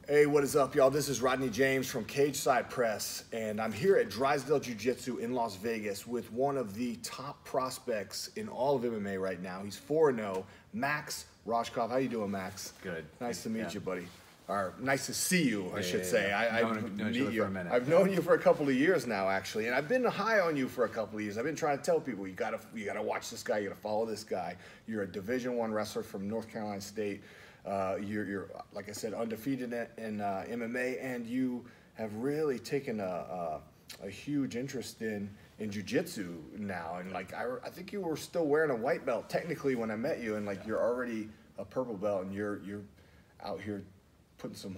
Hey, what is up, y'all? This is Rodney James from Cage Side Press, and I'm here at Drysdale Jiu-Jitsu in Las Vegas with one of the top prospects in all of MMA right now. He's 4-0, Max Rohskopf. How you doing, Max? Good. Nice to meet you, buddy. Or nice to see you, I should say. I've known you for a minute. I've known you for a couple of years now, actually, and I've been high on you for a couple of years. I've been trying to tell people you gotta watch this guy, you gotta follow this guy. You're a Division I wrestler from North Carolina State. You're like I said, undefeated in MMA, and you have really taken a huge interest in jiu-jitsu now. And like I think you were still wearing a white belt technically when I met you, and like you're already a purple belt, and you're out here putting some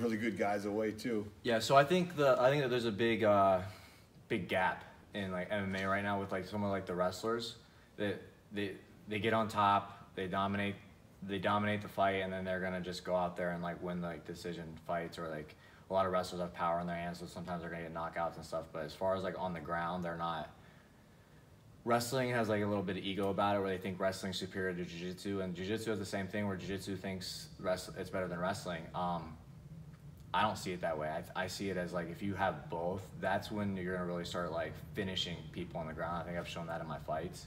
really good guys away too. Yeah, so I think that there's a big gap in like MMA right now with like some of like the wrestlers that they get on top, they dominate the fight, and then they're gonna just go out there and like win like decision fights, or like a lot of wrestlers have power in their hands, so sometimes they're gonna get knockouts and stuff. But as far as like on the ground, they're not. Wrestling has like a little bit of ego about it, where they think wrestling's superior to jiu-jitsu, and jiu-jitsu is the same thing, where jiu-jitsu thinks it's better than wrestling. I don't see it that way. I see it as like if you have both, that's when you're gonna really start like finishing people on the ground. I think I've shown that in my fights.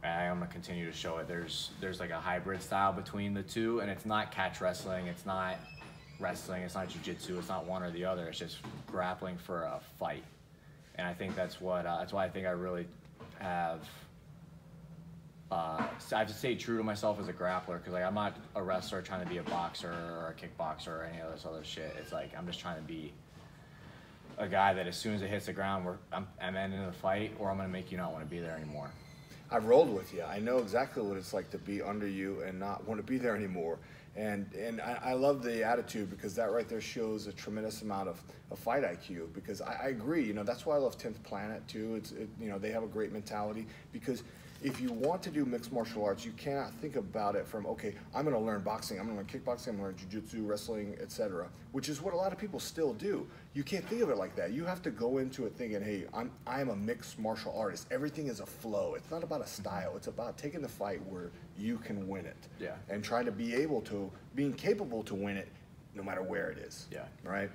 And I'm gonna continue to show it. There's like a hybrid style between the two, and it's not catch wrestling, it's not wrestling, it's not jiu-jitsu, it's not one or the other. It's just grappling for a fight. And I think that's why I think I really have. I have to stay true to myself as a grappler, because like I'm not a wrestler trying to be a boxer or a kickboxer or any of this other shit. It's like I'm just trying to be a guy that as soon as it hits the ground, I'm ending the fight, or I'm gonna make you not want to be there anymore. I've rolled with you. I know exactly what it's like to be under you and not want to be there anymore. And I love the attitude, because that right there shows a tremendous amount of fight IQ. Because I agree, you know, that's why I love 10th Planet too. You know, they have a great mentality, because if you want to do mixed martial arts, you cannot think about it from, okay, I'm going to learn boxing, I'm going to learn kickboxing, I'm going to learn jiu-jitsu, wrestling, etc., which is what a lot of people still do. You can't think of it like that. You have to go into it thinking, hey, I'm a mixed martial artist. Everything is a flow. It's not about a style. It's about taking the fight where you can win it. Yeah. And trying to being capable to win it no matter where it is. Yeah. Right?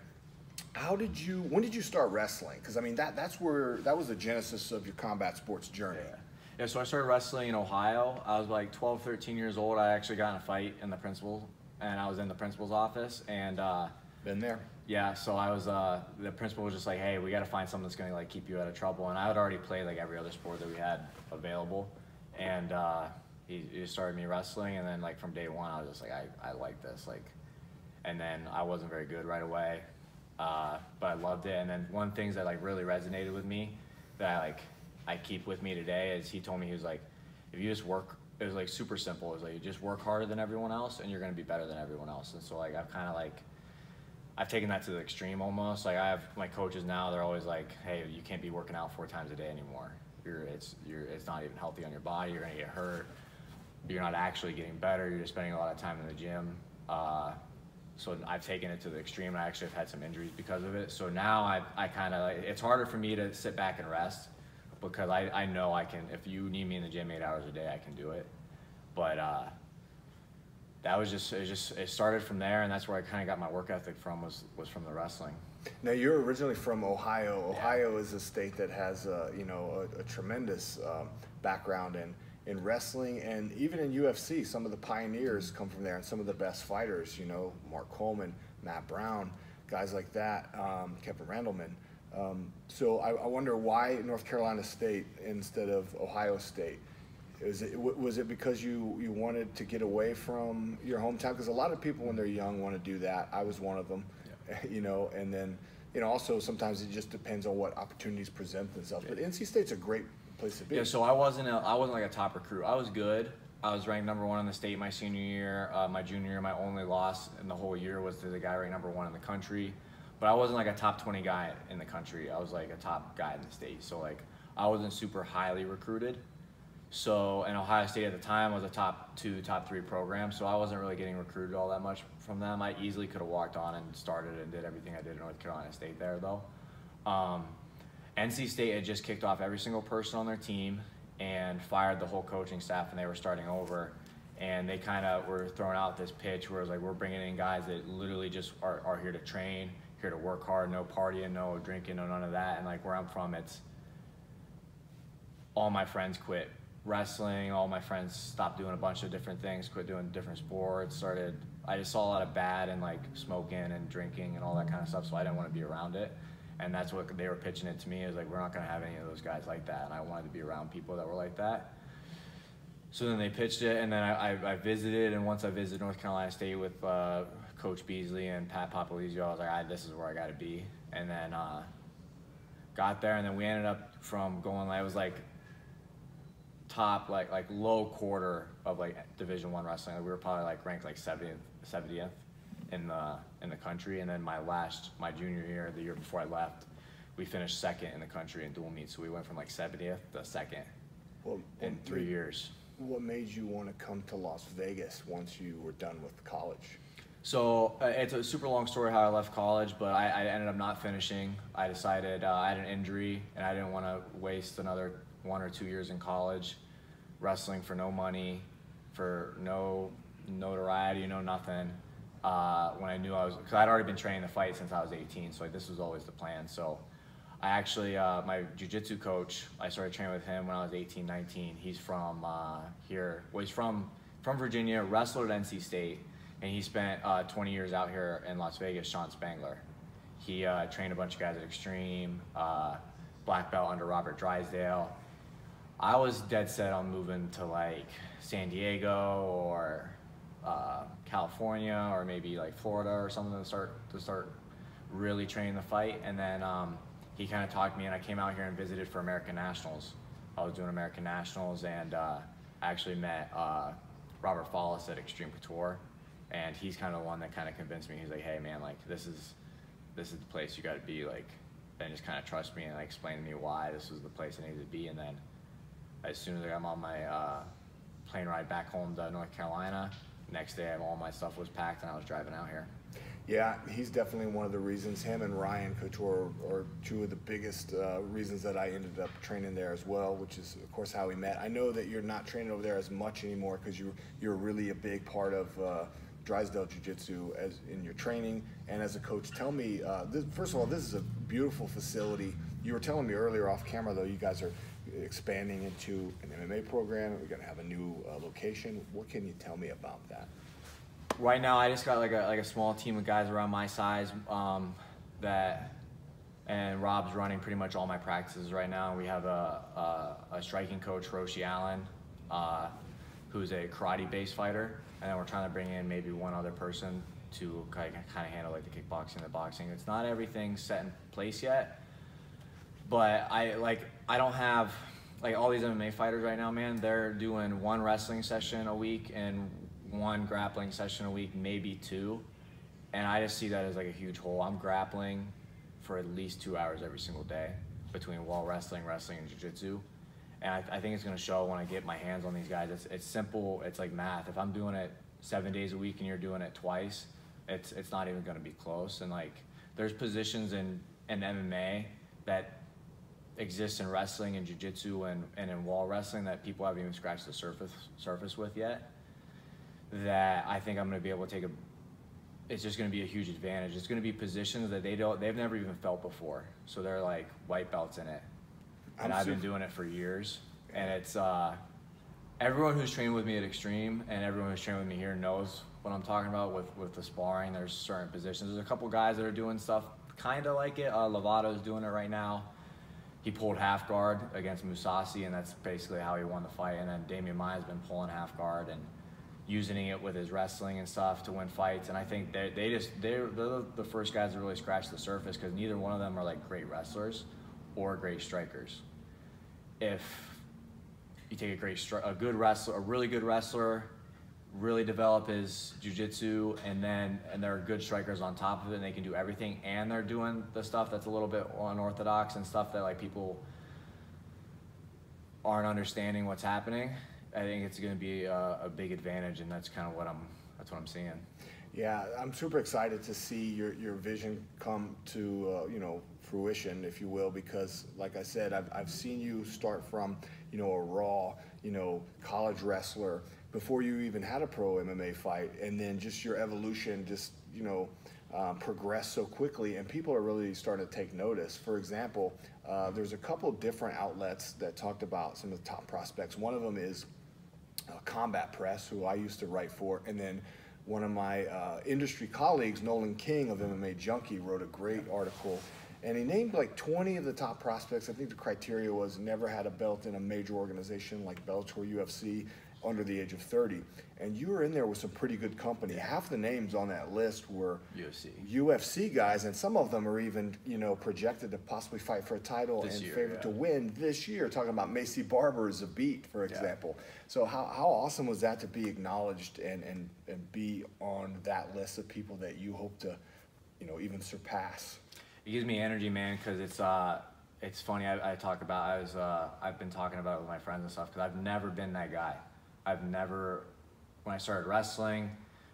When did you start wrestling? Because I mean, that was the genesis of your combat sports journey. Yeah, so I started wrestling in Ohio. I was like 12, 13 years old. I actually got in a fight in the principal, and I was in the principal's office, and been there. Yeah, so I was the principal was just like, hey, we got to find something that's gonna like keep you out of trouble. And I had already played like every other sport that we had available, and he just started me wrestling, and then like from day one I was just like, I like this, like, and then I wasn't very good right away, but I loved it. And then one of the things that like really resonated with me that I keep with me today is he told me, he was like, if you just work, it was like super simple. It was like, you just work harder than everyone else and you're gonna be better than everyone else. And so like I've taken that to the extreme almost. Like I have my coaches now, they're always like, hey, you can't be working out 4 times a day anymore. It's not even healthy on your body, you're gonna get hurt. You're not actually getting better, you're just spending a lot of time in the gym. So I've taken it to the extreme, and I actually have had some injuries because of it. So now I kind of, it's harder for me to sit back and rest, because I know I can, if you need me in the gym 8 hours a day, I can do it. But that was it started from there, and that's where I kind of got my work ethic from, was from the wrestling. Now, you're originally from Ohio. Ohio is a state that has a tremendous background in wrestling, and even in UFC. Some of the pioneers come from there, and some of the best fighters, you know, Mark Coleman, Matt Brown, guys like that, Kevin Randleman. So I wonder why North Carolina State instead of Ohio State? Was it because you wanted to get away from your hometown? Because a lot of people when they're young want to do that. I was one of them, yeah. You know, and then, you know, also sometimes it just depends on what opportunities present themselves. Yeah. But NC State's a great place to be. Yeah, so I wasn't like a top recruit. I was good. I was ranked #1 in the state my senior year. My junior year, my only loss in the whole year was to the guy ranked #1 in the country. But I wasn't like a top 20 guy in the country. I was like a top guy in the state. So like I wasn't super highly recruited. So, and Ohio State at the time was a top 2, top 3 program. So I wasn't really getting recruited all that much from them. I easily could have walked on and started and did everything I did at North Carolina State there though. NC State had just kicked off every single person on their team and fired the whole coaching staff, and they were starting over. and they kind of were throwing out this pitch where it was like, we're bringing in guys that literally just are here to train, here to work hard, no partying, no drinking, no none of that. And like where I'm from, it's all my friends quit wrestling, all my friends stopped doing a bunch of different things, quit doing different sports, I just saw a lot of bad and like smoking and drinking and all that kind of stuff, so I didn't want to be around it. And that's what they were pitching it to me, is like, we're not going to have any of those guys like that, and I wanted to be around people that were like that. So then they pitched it, and then I visited, and once I visited North Carolina State with Coach Beasley and Pat Popolizio, I was like, this is where I got to be. And then got there, and then we ended up from going, it was like top, like low quarter of like Division I wrestling. Like, we were probably like ranked like 70th in the country. And then my junior year, the year before I left, we finished second in the country in dual meet. So we went from like 70th to second in 3 years. What made you want to come to Las Vegas once you were done with college? So it's a super long story how I left college, but I ended up not finishing. I decided I had an injury, and I didn't want to waste another 1 or 2 years in college wrestling for no money, for no notoriety, no nothing. When I knew because I'd already been training to fight since I was 18, so like, this was always the plan. So I actually, my jiu-jitsu coach, I started training with him when I was 18, 19. He's from here. Well, he's from Virginia, wrestled at NC State, and he spent 20 years out here in Las Vegas, Sean Spangler. He trained a bunch of guys at Extreme, black belt under Robert Drysdale. I was dead set on moving to like San Diego or California, or maybe like Florida or something to start really training the fight. And then he kind of talked me, and I came out here and visited for American Nationals. I was doing American Nationals, and I actually met Robert Follis at Extreme Couture, and he's kind of the one that kind of convinced me. He's like, hey man, like this is the place you got to be, like, and just kind of trust me and like explain to me why this was the place I needed to be. And then as soon as I'm on my plane ride back home to North Carolina, next day all my stuff was packed and I was driving out here. Yeah, he's definitely one of the reasons. Him and Ryan Couture are two of the biggest reasons that I ended up training there as well, which is, of course, how we met. I know that you're not training over there as much anymore because you're really a big part of Drysdale Jiu-Jitsu as in your training and as a coach. Tell me, first of all, this is a beautiful facility. You were telling me earlier off camera, though, you guys are expanding into an MMA program, and we're going to have a new location. What can you tell me about that? Right now, I just got like a small team of guys around my size and Rob's running pretty much all my practices right now. We have a striking coach, Roshi Allen, who's a karate-based fighter, and then we're trying to bring in maybe one other person to kind of handle like the kickboxing and the boxing. It's not everything set in place yet, but I don't have like all these MMA fighters right now, man. They're doing one wrestling session a week and one grappling session a week, maybe two, and I just see that as like a huge hole. I'm grappling for at least 2 hours every single day between wall wrestling, and jiu-jitsu, and I think it's going to show when I get my hands on these guys. It's simple. It's like math. If I'm doing it 7 days a week and you're doing it twice, it's not even going to be close. And like there's positions in MMA that exist in wrestling and jiu-jitsu and in wall wrestling that people haven't even scratched the surface with yet, that I think I'm going to be able to take it's just going to be a huge advantage. It's going to be positions that they've never even felt before. So they're like white belts in it. And I've been doing it for years. And it's, everyone who's trained with me at Extreme and everyone who's trained with me here knows what I'm talking about with the sparring. There's certain positions. There's a couple guys that are doing stuff kind of like it. Lovato's doing it right now. He pulled half guard against Musasi, and that's basically how he won the fight. And then Damian Maia's been pulling half guard and using it with his wrestling and stuff to win fights. And I think they're the first guys to really scratch the surface, because neither one of them are like great wrestlers or great strikers. If you take a really good wrestler, really develop his jiu-jitsu, and they're good strikers on top of it, and they can do everything, and they're doing the stuff that's a little bit unorthodox and stuff that like people aren't understanding what's happening, I think it's going to be a big advantage, and that's kind of what I'm seeing. Yeah, I'm super excited to see your vision come to fruition, if you will, because like I said, I've seen you start from a raw college wrestler before you even had a pro MMA fight, and then just your evolution, just progressed so quickly, and people are really starting to take notice. For example, there's a couple different outlets that talked about some of the top prospects. One of them is Combat Press, who I used to write for, and then one of my industry colleagues, Nolan King of MMA Junkie, wrote a great article, and he named like 20 of the top prospects. I think the criteria was never had a belt in a major organization like Bellator, UFC, under the age of 30. And you were in there with some pretty good company. Half the names on that list were UFC guys, and some of them are even, projected to possibly fight for a title and favored to win this year. Talking about Macy Barber as a beat, for example. So how awesome was that to be acknowledged and be on that list of people that you hope to, even surpass? It gives me energy, man, because it's funny. I've been talking about it with my friends and stuff, because I've never been that guy. When I started wrestling,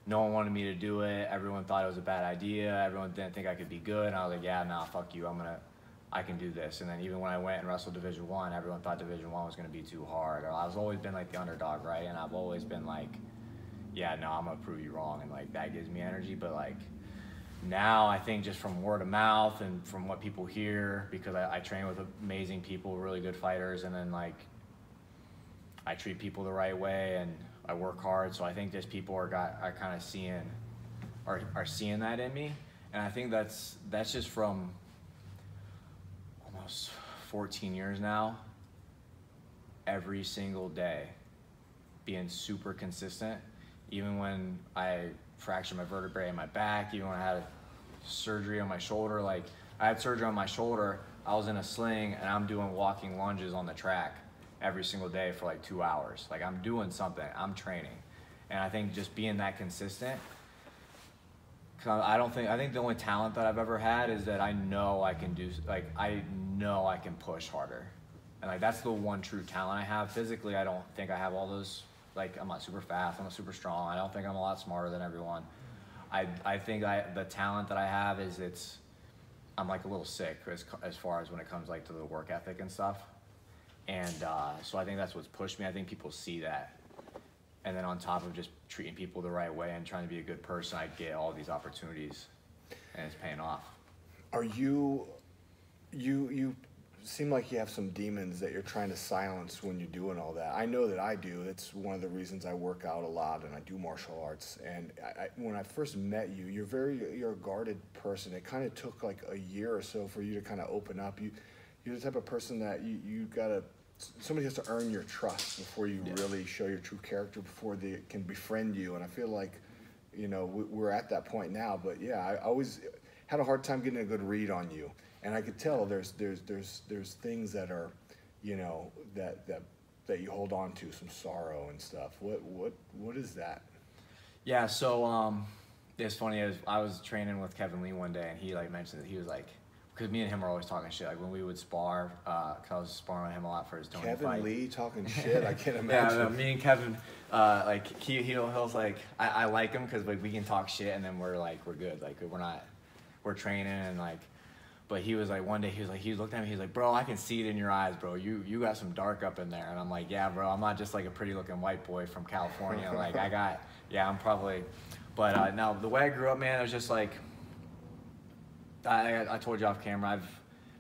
no one wanted me to do it. Everyone thought it was a bad idea. Everyone didn't think I could be good. And I was like, yeah, nah, fuck you. I can do this. And then even when I went and wrestled Division I, everyone thought Division I was going to be too hard. Or I've always been like the underdog, right? And I've always been like, yeah, no, I'm going to prove you wrong. And like, that gives me energy. But like, now I think just from word of mouth and from what people hear, because I train with amazing people, really good fighters, and then like, I treat people the right way and I work hard. So I think just people are kind of seeing that in me. And I think that's just from almost 14 years now, every single day, being super consistent. Even when I fractured my vertebrae in my back, even when I had surgery on my shoulder, like I had surgery on my shoulder, I was in a sling and I'm doing walking lunges on the track every single day for like 2 hours. Like I'm doing something, I'm training. And I think just being that consistent, I think the only talent that I've ever had is that I know I can push harder. And like, that's the one true talent I have. Physically, I don't think I have all those, like I'm not super fast, I'm not super strong. I don't think I'm a lot smarter than everyone. I think the talent that I have is I'm like a little sick as far as when it comes like to the work ethic and stuff. And so I think that's what's pushed me. I think people see that. And then on top of just treating people the right way and trying to be a good person, I get all these opportunities, and it's paying off. Are you seem like you have some demons that you're trying to silence when you're doing all that. I know that I do. It's one of the reasons I work out a lot and I do martial arts. And when I first met you, you're a guarded person. It kind of took like a year or so for you to kind of open up. You're the type of person that you gotta, somebody has to earn your trust before you really show your true character, before they can befriend you. And I feel like, we're at that point now. But yeah, I always had a hard time getting a good read on you. And I could tell there's things that are, that you hold on to, some sorrow and stuff. What is that? Yeah, so it's funny, I was training with Kevin Lee one day, and he like mentioned that he was like, because me and him are always talking shit, like when we would spar, cause I was sparring with him a lot for his Tony fight. Kevin Lee talking shit, I can't imagine. Yeah, me and Kevin, like he'll like, I like him because like we can talk shit and then we're good, like we're training and like. But he was like, one day he looked at me, he's like, bro, I can see it in your eyes, bro. You got some dark up in there. And I'm like, yeah, bro, I'm not just like a pretty looking white boy from California. Like I'm probably, but no, the way I grew up, man, it was just like, I told you off camera,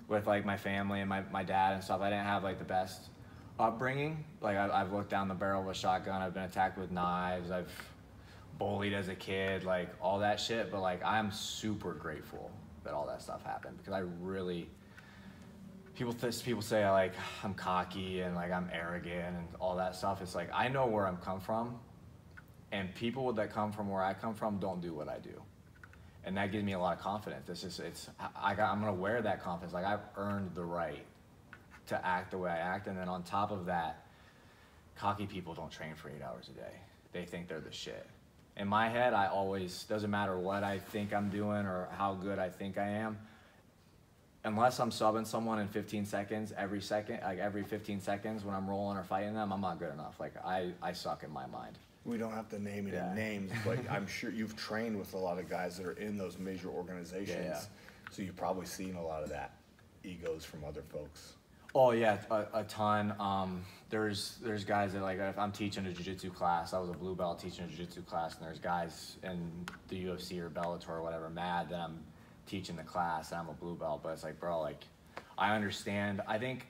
with like my family and my dad and stuff, I didn't have like the best upbringing. Like I've looked down the barrel of a shotgun, I've been attacked with knives, I've bullied as a kid, like all that shit. But like, I'm super grateful that all that stuff happened, because I really, people say I'm cocky and like I'm arrogant and all that stuff. It's like, I know where I'm come from, and people that come from where I come from don't do what I do, and that gives me a lot of confidence. I'm gonna wear that confidence. Like I've earned the right to act the way I act. And then on top of that, cocky people don't train for 8 hours a day. They think they're the shit. In my head, I always, doesn't matter what I think I'm doing or how good I think I am, unless I'm subbing someone in 15 seconds, every 15 seconds when I'm rolling or fighting them, I'm not good enough. Like I suck in my mind. We don't have to name any names, but I'm sure you've trained with a lot of guys that are in those major organizations. So you've probably seen a lot of that egos from other folks. Oh yeah, a ton. there's guys that, like, if I'm teaching a jiu-jitsu class, I was a blue belt teaching a jiu-jitsu class, and there's guys in the UFC or Bellator or whatever mad that I'm teaching the class and I'm a blue belt. But it's like, bro, like, I understand. I think,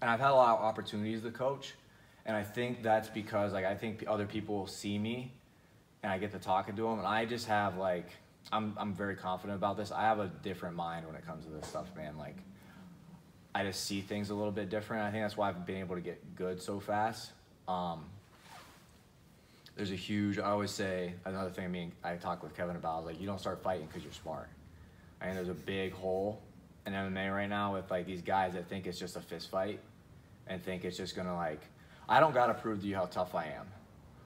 and I've had a lot of opportunities to coach, and I think that's because, like, I think other people see me and I get to talking to them, and I just have, like, I'm very confident about this. I have a different mind when it comes to this stuff, man. Like, I just see things a little bit different. I think that's why I've been able to get good so fast. There's a huge, I always say, another thing I talk with Kevin about, like, you don't start fighting because you're smart. I think there's a big hole in MMA right now with, like, these guys that think it's just a fist fight and think it's just gonna, like, I don't gotta prove to you how tough I am.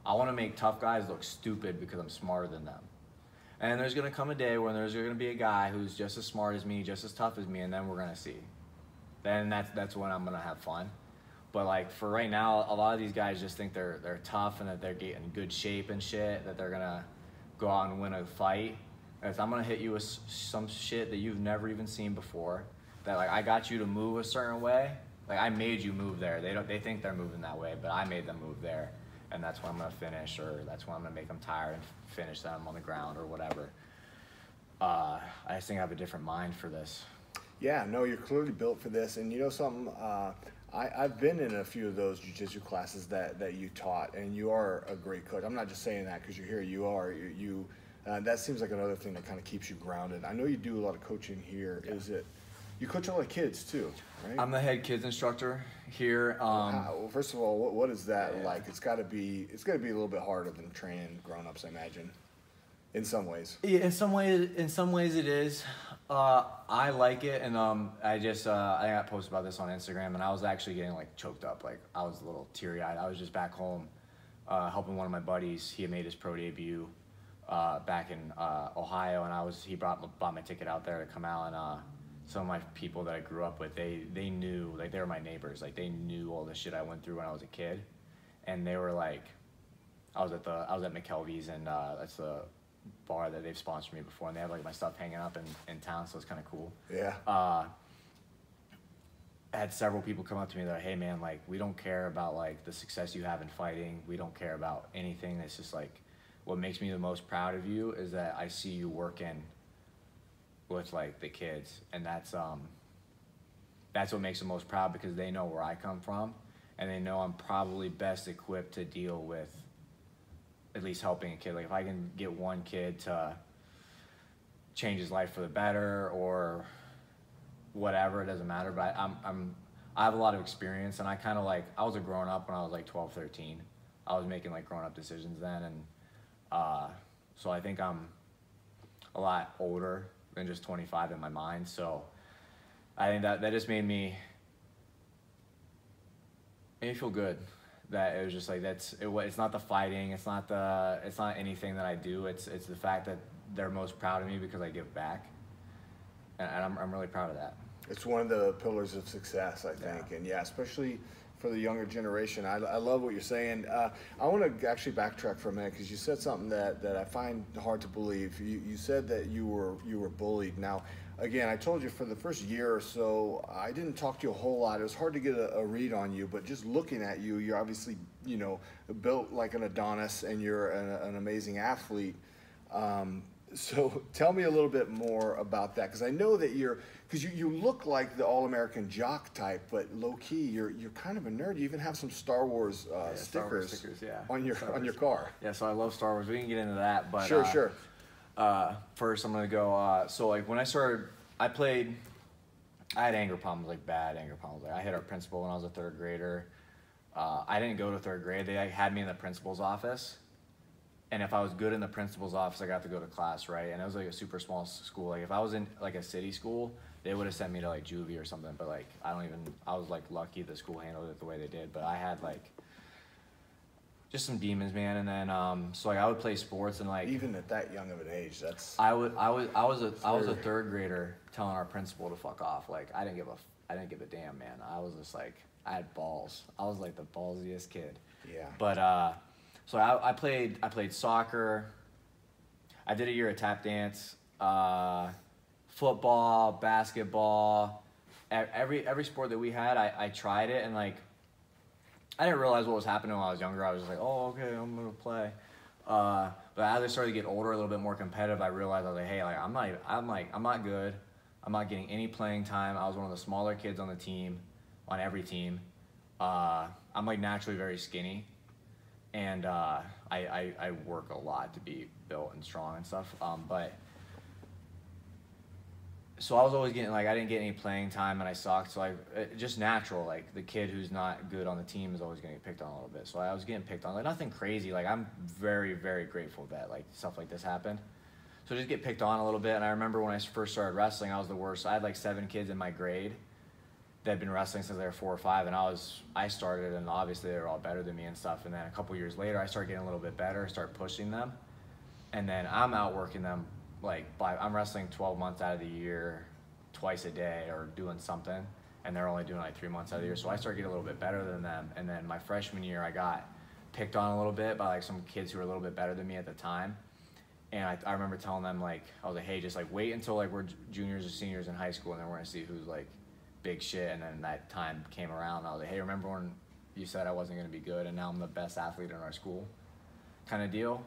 I wanna make tough guys look stupid because I'm smarter than them. And there's gonna come a day when there's gonna be a guy who's just as smart as me, just as tough as me, and then we're gonna see. Then that's when I'm gonna have fun. But, like, for right now, a lot of these guys just think they're tough and that they're getting good shape and shit, that they're gonna go out and win a fight. And I'm gonna hit you with some shit that you've never even seen before. That, like, I got you to move a certain way. Like, I made you move there. They think they're moving that way, but I made them move there. And that's when I'm gonna finish, or that's when I'm gonna make them tired and finish them on the ground or whatever. I just think I have a different mind for this. Yeah, no, you're clearly built for this. And you know something, I've been in a few of those jiu-jitsu classes that you taught, and you are a great coach. I'm not just saying that because you're here. You are. That seems like another thing that kind of keeps you grounded. I know you do a lot of coaching here. Yeah. Is it, you coach a lot of kids too, right? I'm the head kids instructor here. Well, first of all, what is that like? It's got to be a little bit harder than training grown-ups, I imagine. In some ways. Yeah, in some ways it is. I like it, and I got posted about this on Instagram, and I was actually getting, like, choked up. Like, I was a little teary-eyed. I was just back home helping one of my buddies. He had made his pro debut back in Ohio, and he bought my ticket out there to come out. And some of my people that I grew up with, they knew, like, they were my neighbors. Like, they knew all the shit I went through when I was a kid, and they were like, I was at McKelvey's, and that's the bar that they've sponsored me before, and they have, like, my stuff hanging up in town, so it's kind of cool. Yeah. I had several people come up to me that, hey man, like, we don't care about, like, the success you have in fighting. We don't care about anything. It's just, like, what makes me the most proud of you is that I see you working with, like, the kids, and that's what makes them most proud, because they know where I come from, and they know I'm probably best equipped to deal with at least helping a kid. Like, if I can get one kid to change his life for the better or whatever, it doesn't matter. But I have a lot of experience, and I kind of, like, I was a grown up when I was like 12, 13. I was making, like, grown up decisions then, and so I think I'm a lot older than just 25 in my mind. So I think that just made me feel good. That it was just like, it's not the fighting, it's not anything that I do, it's the fact that they're most proud of me because I give back, and I'm really proud of that. It's one of the pillars of success, I think. Yeah. And yeah, especially for the younger generation. I love what you're saying. I want to actually backtrack for a minute, because you said something that I find hard to believe. You said that you were bullied. Now, again, I told you for the first year or so, I didn't talk to you a whole lot. It was hard to get a read on you, but just looking at you, you're obviously, you know, built like an Adonis, and you're an amazing athlete. So tell me a little bit more about that, because I know that because you look like the all-American jock type, but low-key, you're kind of a nerd. You even have some Star Wars stickers on your car. Yeah, so I love Star Wars. We can get into that, but sure. First, I'm gonna go. So, like, when I started, I had anger problems, like bad anger problems. Like, I hit our principal when I was a third grader. I didn't go to third grade. They had me in the principal's office, and if I was good in the principal's office, I got to go to class, right? And it was like a super small school. Like, if I was in, like, a city school, they would have sent me to, like, juvie or something. But, like, I was, like, lucky the school handled it the way they did. But I had, like, just some demons, man. And then so, like, I would play sports, and, like, even at that young of an age, that's I was a third grader telling our principal to fuck off. Like, I didn't give a damn, man. I was just, like, I had balls. I was, like, the ballsiest kid. Yeah. But so I played soccer. I did a year of tap dance, football, basketball, every sport that we had. I tried it, and, like, I didn't realize what was happening when I was younger. I was just like, oh, okay, I'm gonna play. But as I started to get older, a little bit more competitive, I realized I was like, hey, like I'm not good. I'm not getting any playing time. I was one of the smaller kids on the team, on every team. I'm like naturally very skinny, and I work a lot to be built and strong and stuff. So I was always getting, like, I didn't get any playing time and I sucked. So just natural, like the kid who's not good on the team is always going to get picked on a little bit. So I was getting picked on, like nothing crazy. Like I'm very, very grateful that like stuff like this happened. So just get picked on a little bit. And I remember when I first started wrestling, I was the worst. I had like 7 kids in my grade that had been wrestling since they were 4 or 5. And I started, and obviously they were all better than me and stuff. And then a couple years later, I started getting a little bit better, start pushing them. And then I'm outworking them. Like I'm wrestling 12 months out of the year, twice a day or doing something, and they're only doing like 3 months out of the year. So I started getting a little bit better than them. And then my freshman year, I got picked on a little bit by like some kids who were a little bit better than me at the time. And I remember telling them, like, I was like, hey, just like wait until like we're juniors or seniors in high school, and then we're gonna see who's like big shit. And then that time came around, and I was like, hey, remember when you said I wasn't gonna be good, and now I'm the best athlete in our school, kind of deal.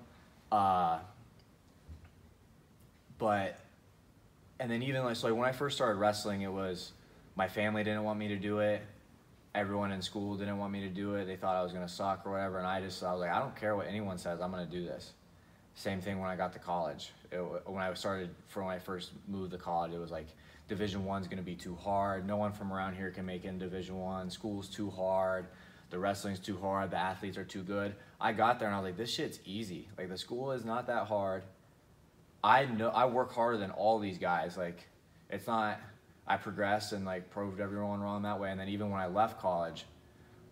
And then even like, so like when I first started wrestling, it was my family didn't want me to do it. Everyone in school didn't want me to do it. They thought I was gonna suck or whatever. And I was like, I don't care what anyone says, I'm gonna do this. Same thing when I got to college. When I first moved to college, it was like Division I's gonna be too hard. No one from around here can make it in Division I. School's too hard. The wrestling's too hard. The athletes are too good. I got there and I was like, this shit's easy. Like the school is not that hard. I know I work harder than all these guys. Like, it's not, I progressed and like proved everyone wrong that way. And then even when I left college,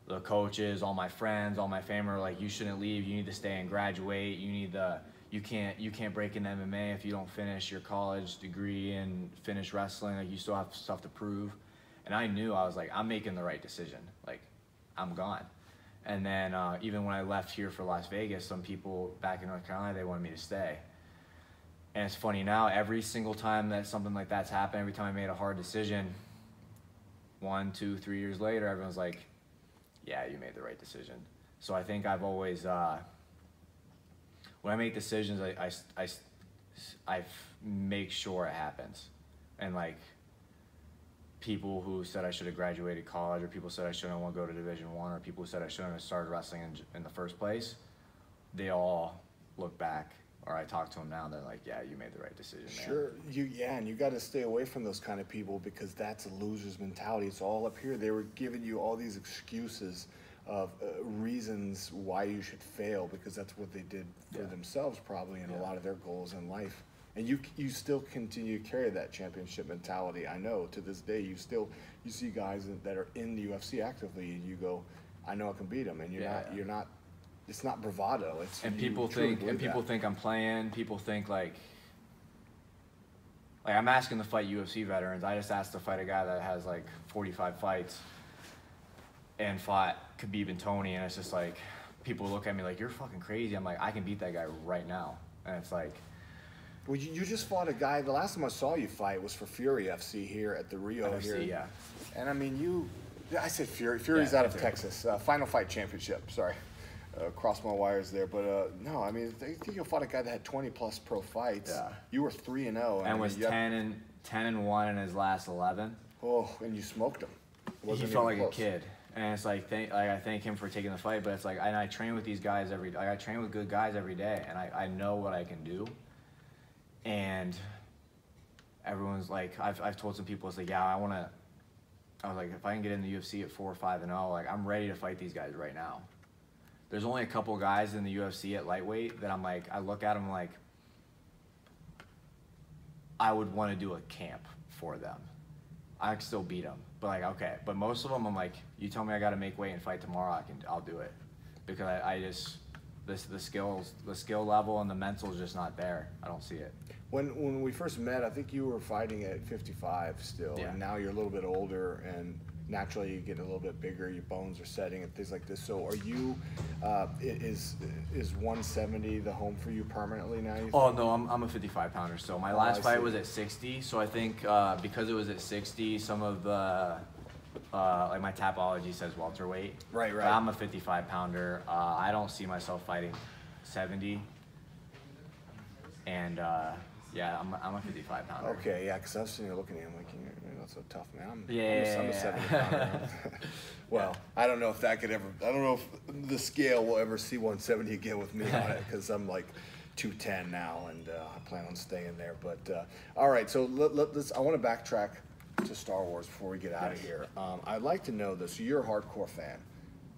the coaches, all my friends, all my family were like, you shouldn't leave. You need to stay and graduate. You can't break in MMA if you don't finish your college degree and finish wrestling. Like, you still have stuff to prove. And I knew, I was like, I'm making the right decision. Like, I'm gone. And then even when I left here for Las Vegas, some people back in North Carolina, they wanted me to stay. And it's funny now, every single time that something like that's happened, every time I made a hard decision, 1, 2, 3 years later, everyone's like, yeah, you made the right decision. So I think I've always, when I make decisions, I make sure it happens. And like, people who said I should have graduated college, or people said I shouldn't want to go to Division I, or people who said I shouldn't have started wrestling in the first place, they all look back. Or I talk to them now, and they're like, yeah, you made the right decision, man. Sure, and you got to stay away from those kind of people, because that's a loser's mentality. It's all up here. They were giving you all these excuses of reasons why you should fail, because that's what they did for themselves probably in a lot of their goals in life. And you still continue to carry that championship mentality. I know to this day you see guys that are in the UFC actively, and you go, I know I can beat them, and you're not. It's not bravado. People think I'm playing. People think like I'm asking to fight UFC veterans. I just asked to fight a guy that has like 45 fights and fought Khabib and Tony, and it's just like, people look at me like, you're fucking crazy. I'm like, I can beat that guy right now. And it's like, well, you just fought a guy. The last time I saw you fight was for Fury FC here at the Rio FC, here. Yeah. And I mean, I said Fury. Fury's out of Texas. Final Fight Championship. Sorry. Crossed my wires there, but no, I mean, I think you fought a guy that had 20+ pro fights. Yeah. You were 3-0, and was 10-1 in his last 11. Oh, and you smoked him. He felt like a kid, and it's like, I thank him for taking the fight, but it's like, and I train with these guys I train with good guys every day, and I know what I can do. And everyone's like, I've told some people, it's like, yeah, I was like, if I can get in the UFC at 4, 5-0, like, I'm ready to fight these guys right now. There's only a couple guys in the UFC at lightweight that I'm like, I look at them like, I would want to do a camp for them. I can still beat them, but like, okay. But most of them, I'm like, you tell me I got to make weight and fight tomorrow, I'll do it, because I just, the skill level and the mental is just not there. I don't see it. When we first met, I think you were fighting at 55 still, and now you're a little bit older, and naturally you get a little bit bigger, your bones are setting and things like this. So are you, is 170 the home for you permanently now? Oh no, I'm a 55 pounder still. My last fight was at 60, so I think because it was at 60, some of the like my Tapology says welterweight. Right. But I'm a 55-pounder. I don't see myself fighting 70. And yeah, I'm a 55-pounder. Okay, yeah, because I was sitting here looking at him like, you're not so tough, man. I'm Yeah. a 70-pounder. Well, I don't know if that could ever. I don't know if the scale will ever see 170 again with me on it, because I'm like 210 now, and I plan on staying there. But all right, so let's. I want to backtrack to Star Wars before we get out of here. I'd like to know this. So you're a hardcore fan,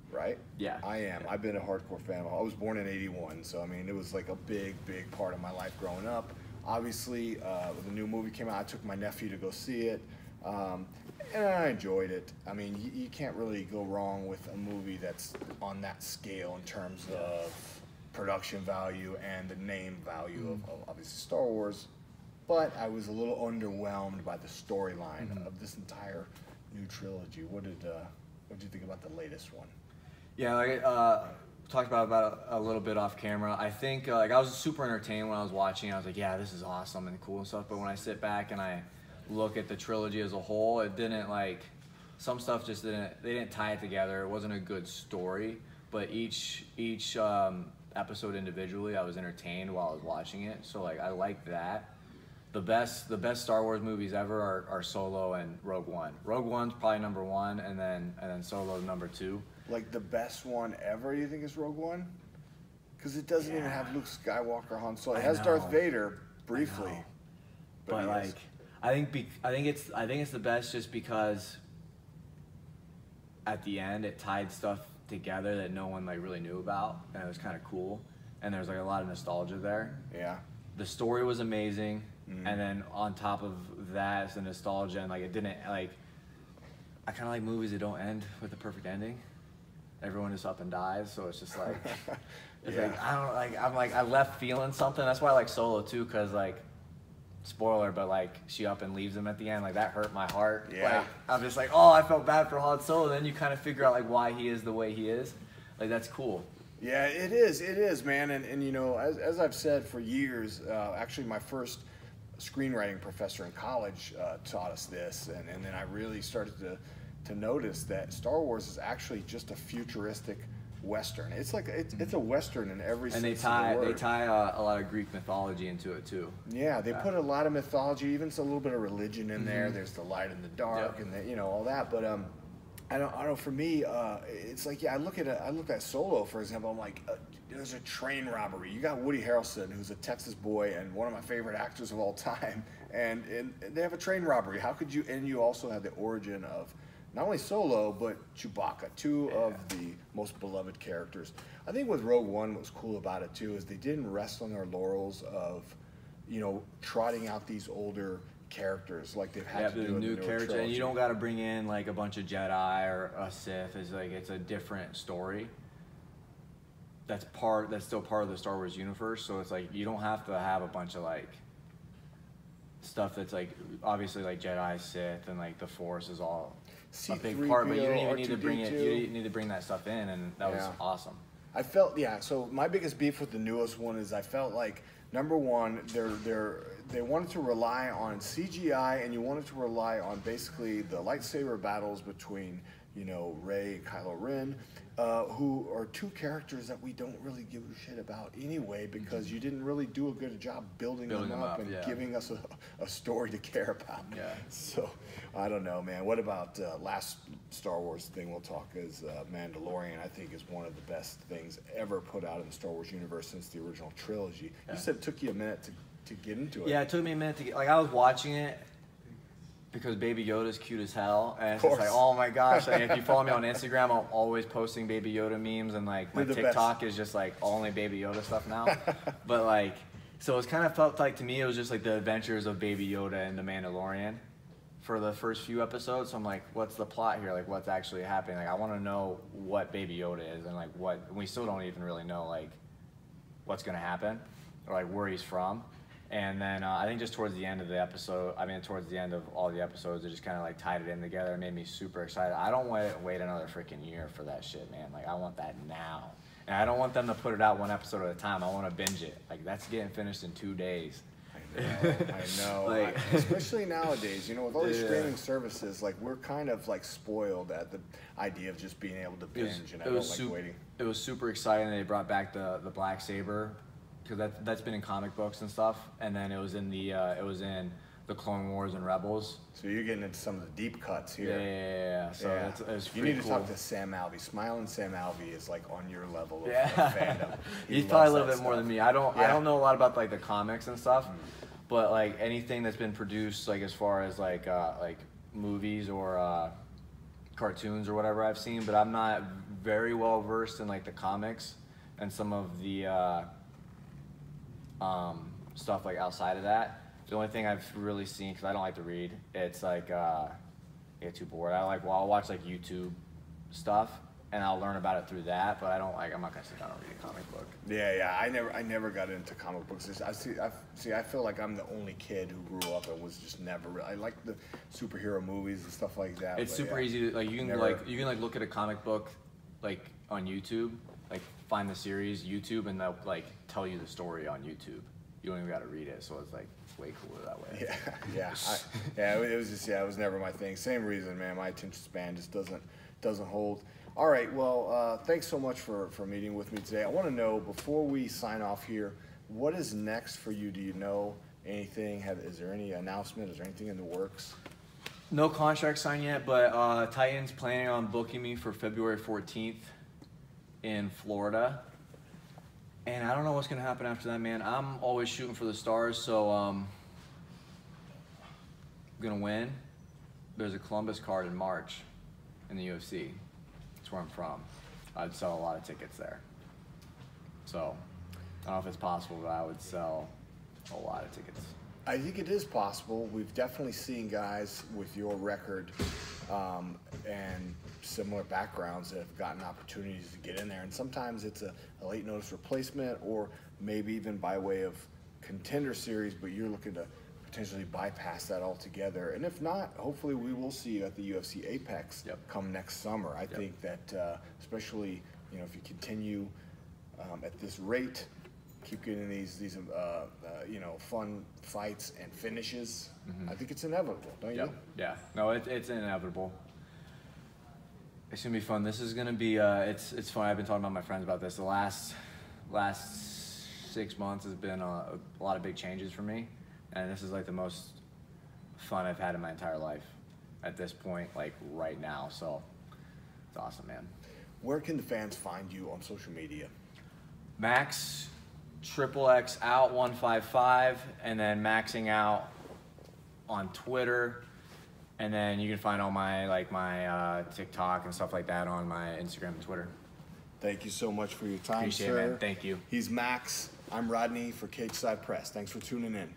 right? Yeah. I am. Yeah. I've been a hardcore fan. I was born in '81, so I mean, it was like a big part of my life growing up. Obviously, when the new movie came out, I took my nephew to go see it, and I enjoyed it. I mean, you can't really go wrong with a movie that's on that scale in terms of production value and the name value of obviously Star Wars. But I was a little underwhelmed by the storyline of this entire new trilogy. What did you think about the latest one? Yeah, like talked about a little bit off camera. I think like I was super entertained when I was watching. I was like, yeah, this is awesome and cool and stuff. But when I sit back and I look at the trilogy as a whole, it didn't like, some stuff just didn't, they didn't tie it together. It wasn't a good story. But each episode individually, I was entertained while I was watching it. So like I like that. The best Star Wars movies ever are Solo and Rogue One. Rogue One's probably number one, and then Solo's number two. Like the best one ever, you think is Rogue One? Because it doesn't even have Luke Skywalker, Han Solo. It has Darth Vader briefly, but like I think it's the best just because at the end it tied stuff together that no one like really knew about, and it was kind of cool, and there's like a lot of nostalgia there. Yeah. The story was amazing, and then on top of that, it's the nostalgia, and like it didn't like. I kind of like movies that don't end with a perfect ending. Everyone just up and dies, so it's just like, it's like I don't like. I'm like I left feeling something. That's why I like Solo too, cause like, spoiler, but like she up and leaves him at the end. Like that hurt my heart. Yeah. Like, I'm just like, oh, I felt bad for Han Solo. Then you kind of figure out like why he is the way he is. Like that's cool. Yeah, it is, man. And you know, as I've said for years, actually my first screenwriting professor in college taught us this, and then I really started to notice that Star Wars is actually just a futuristic Western. It's like it's a Western in every sense of the word. They tie a lot of Greek mythology into it too. Yeah, they put a lot of mythology, even a little bit of religion in there. There's the light and the dark, and the, all that. But I don't know. For me, it's like I look at Solo, for example. I'm like, there's a train robbery. You got Woody Harrelson, who's a Texas boy and one of my favorite actors of all time, and they have a train robbery. How could you? And you also have the origin of not only Solo, but Chewbacca, two of the most beloved characters. I think with Rogue One, what was cool about it too is they didn't rest on their laurels of, trotting out these older characters like they've had to do in the new character, trilogy. and you don't got to bring in like a bunch of Jedi or a Sith. It's a different story. That's still part of the Star Wars universe. So it's like you don't have to have a bunch of like stuff that's like obviously like Jedi, Sith, and like the Force is all a big part, but you didn't even need to bring it. You didn't need to bring that stuff in, and that was awesome. I felt so my biggest beef with the newest one is I felt like number one, they wanted to rely on CGI, and you wanted to rely on basically the lightsaber battles between Rey and Kylo Ren, who are two characters that we don't really give a shit about anyway, because you didn't really do a good job building them up and giving us a story to care about. Yeah. So I don't know, man. What about last Star Wars thing we'll talk is Mandalorian? I think is one of the best things ever put out in the Star Wars universe since the original trilogy. You said it took you a minute to get into it. Yeah, it took me a minute to get. Like I was watching it because Baby Yoda's cute as hell, and it's just like, oh my gosh! Like, if you follow me on Instagram, I'm always posting Baby Yoda memes, and like my TikTok is just like only Baby Yoda stuff now. But like, so it's kind of felt like to me it was just like the adventures of Baby Yoda and the Mandalorian for the first few episodes. So I'm like, what's the plot here? Like, what's actually happening? Like, I want to know what Baby Yoda is, and like what we still don't even really know like what's gonna happen or like where he's from. And then I think just towards the end of the episode, towards the end of all the episodes, it just kind of like tied it in together. It made me super excited. I don't want to wait another freaking year for that shit, man. Like, I want that now. And I don't want them to put it out one episode at a time. I want to binge it. Like, that's getting finished in 2 days. I know. Like- Especially nowadays, you know, with all these streaming services, like we're kind of like spoiled at the idea of just being able to binge, and I don't like waiting. It was super exciting. They brought back the Black Saber, because that's been in comic books and stuff, and then it was in the Clone Wars and Rebels. So you're getting into some of the deep cuts here. Yeah. So it was you pretty need to cool. talk to Sam Alvey. Smiling Sam Alvey is like on your level of Yeah. fandom. He's probably a little bit more than me. I don't know a lot about like the comics and stuff, but like anything that's been produced, like as far as like movies or cartoons or whatever I've seen, but I'm not very well versed in like the comics and some of the stuff like outside of that. The only thing I've really seen, because I don't like to read, it's like I get too bored. I'll watch like YouTube stuff and I'll learn about it through that, but I'm not gonna sit down and read a comic book. Yeah. I never got into comic books. I feel like I'm the only kid who grew up and was just never. I like the superhero movies and stuff like that. It's super easy to you can look at a comic book like on YouTube, like find the series YouTube, and they'll like tell you the story on YouTube. You don't even got to read it, so it's like way cooler that way. It was never my thing. Same reason, man. My attention span just doesn't hold. All right, well, thanks so much for meeting with me today. I want to know, before we sign off here, what is next for you? Do you know anything? Is there any announcement? Is there anything in the works? No contract signed yet, but Titans planning on booking me for February 14th in Florida. And I don't know what's going to happen after that, man. I'm always shooting for the stars, so I'm going to win. There's a Columbus card in March in the UFC. That's where I'm from. I'd sell a lot of tickets there. So I don't know if it's possible, but I would sell a lot of tickets. I think it is possible. We've definitely seen guys with your record and similar backgrounds that have gotten opportunities to get in there. And sometimes it's a late notice replacement, or maybe even by way of contender series, but you're looking to potentially bypass that altogether. And if not, hopefully we will see you at the UFC Apex come next summer. I think that especially, you know, if you continue at this rate, keep getting these you know, fun fights and finishes, I think it's inevitable, don't you? Yeah. No, it's inevitable. It's gonna be fun. This is gonna be it's fun. I've been talking about my friends about this. The last 6 months has been a lot of big changes for me, and this is like the most fun I've had in my entire life at this point, like right now. So it's awesome, man. Where can the fans find you on social media? Max XXX out 155, and then maxing out on Twitter, and then you can find all my my TikTok and stuff like that on my Instagram and Twitter. Thank you so much for your time, Appreciate sir. it, man. Thank you. He's Max. I'm Rodney for Cage Side Press. Thanks for tuning in.